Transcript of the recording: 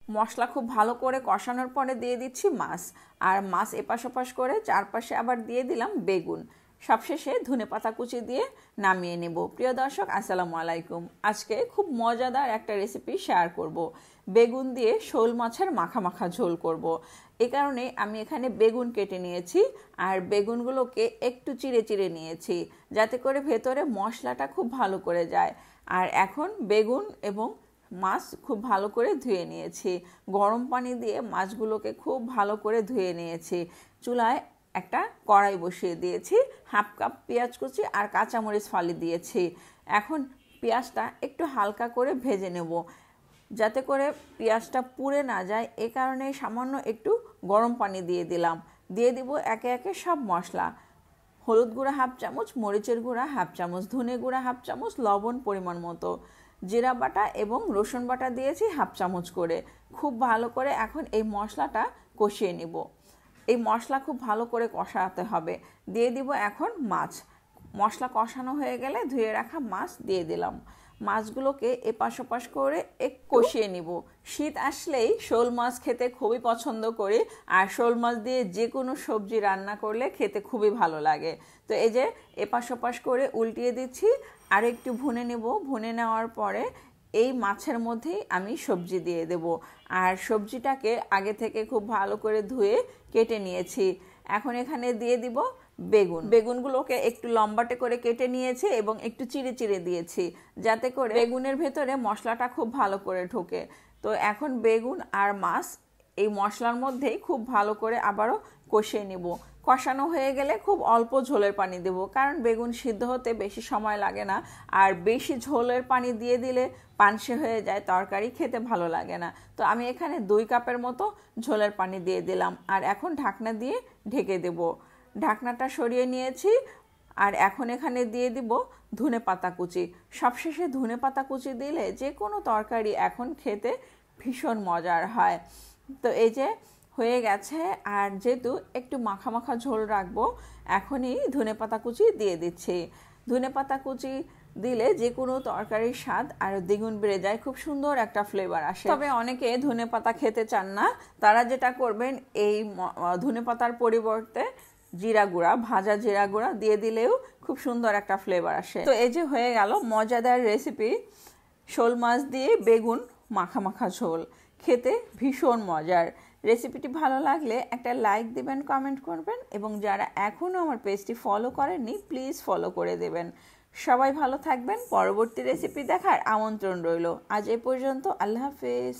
মশলা খুব ভালো করে কষানোর পরে দিয়ে দিচ্ছি মাছ, আর মাছ এপাশ ওপাশ করে চারপাশে আবার দিয়ে দিলাম বেগুন। সবশেষে ধনেপাতা কুচি দিয়ে নামিয়ে নেব। প্রিয় দর্শক, আসসালামু আলাইকুম। আজকে খুব মজাদার একটা রেসিপি শেয়ার করব। বেগুন দিয়ে শোল মাছের মাখা মাখা ঝোল করব। এ কারণে আমি এখানে বেগুন কেটে নিয়েছি, আর বেগুনগুলোকে একটু চিড়ে চিড়ে নিয়েছি যাতে করে ভেতরে মশলাটা খুব ভালো করে যায়। আর এখন বেগুন এবং মাছ খুব ভালো করে ধুয়ে নিয়েছি। গরম পানি দিয়ে মাছগুলোকে খুব ভালো করে ধুয়ে নিয়েছি। চুলায় একটা কড়াই বসিয়ে দিয়েছি, হাফ কাপ পেঁয়াজ কুচি আর কাঁচামরিচ ফালি দিয়েছি। এখন পেঁয়াজটা একটু হালকা করে ভেজে নেব যাতে করে পেঁয়াজটা পুড়ে না যায়। এ কারণে সামান্য একটু গরম পানি দিয়ে দিলাম। দিয়ে দিব একে একে সব মশলা। হলুদ গুঁড়া হাফ চামচ, মরিচের গুঁড়া হাফ চামচ, ধনে গুঁড়া হাফ চামচ, লবণ পরিমাণ মতো, জিরা বাটা এবং রসুন বাটা দিয়েছি হাফ চামচ করে। খুব ভালো করে এখন এই মশলাটা কষিয়ে নিব। এই মশলা খুব ভালো করে কষাতে হবে। দিয়ে দিব এখন মাছ। মশলা কষানো হয়ে গেলে ধুয়ে রাখা মাছ দিয়ে দিলাম। মাছগুলোকে এপাশ ওপাশ করে কষিয়ে নিব। শীত আসলেই শোল মাছ খেতে খুবই পছন্দ করি, আর শোল মাছ দিয়ে যে কোনো সবজি রান্না করলে খেতে খুবই ভালো লাগে। তো এই যে এপাশ ওপাশ করে উল্টিয়ে দিচ্ছি, আর একটু ভুনে নেব। ভুনে নেওয়ার পরে এই মাছের মধ্যেই আমি সবজি দিয়ে দেব। আর সবজিটাকে আগে থেকে খুব ভালো করে ধুয়ে কেটে নিয়েছি। এখন এখানে দিয়ে দিব বেগুন। বেগুনগুলোকে একটু লম্বাটে করে কেটে নিয়েছি এবং একটু চিড়ে চিড়ে দিয়েছি যাতে করে বেগুনের ভেতরে মশলাটা খুব ভালো করে ঢোকে। তো এখন বেগুন আর মাছ এই মশলার মধ্যেই খুব ভালো করে আবারও কষিয়ে নিব। কষানো হয়ে গেলে খুব অল্প ঝোলের পানি দেব, কারণ বেগুন সিদ্ধ হতে বেশি সময় লাগে না। আর বেশি ঝোলের পানি দিয়ে দিলে পানসে হয়ে যায়, তরকারি খেতে ভালো লাগে না। তো আমি এখানে 2 কাপের মতো ঝোলের পানি দিয়ে দিলাম, আর এখন ঢাকনা দিয়ে ঢেকে দেব। ঢাকনাটা সরিয়ে নিয়েছি, আর এখন এখানে দিয়ে দিব ধনেপাতা কুচি। সবশেষে ধনেপাতা কুচি দিলে যে কোনো তরকারি এখন খেতে ভীষণ মজার হয়। তো এই যে হয়ে গেছে, আর যেহেতু একটু মাখা মাখা ঝোল রাখবো, এখনই ধনেপাতা কুচি দিয়ে দিচ্ছি। ধনেপাতা কুচি দিলে যে কোনো তরকারির স্বাদ আরও দ্বিগুণ বেড়ে যায়, খুব সুন্দর একটা ফ্লেভার আসে। তবে অনেকে ধনেপাতা খেতে চান না, তারা যেটা করবেন এই ধনেপাতার পরিবর্তে জিরা গুঁড়া, ভাজা জিরা গুঁড়া দিয়ে দিলেও খুব সুন্দর একটা ফ্লেভার আসে। তো এই যে হয়ে গেল মজাদার রেসিপি, শোল মাছ দিয়ে বেগুন মাখা মাখা ঝোল। খেতে ভীষণ মজার। রেসিপিটি ভালো লাগলে একটা লাইক দিবেন, কমেন্ট করবেন, এবং যারা এখনও আমার পেজটি ফলো করেননি প্লিজ ফলো করে দেবেন। সবাই ভালো থাকবেন। পরবর্তী রেসিপি দেখার আমন্ত্রণ রইল। আজ এ পর্যন্ত। আল্লাহ হাফেজ।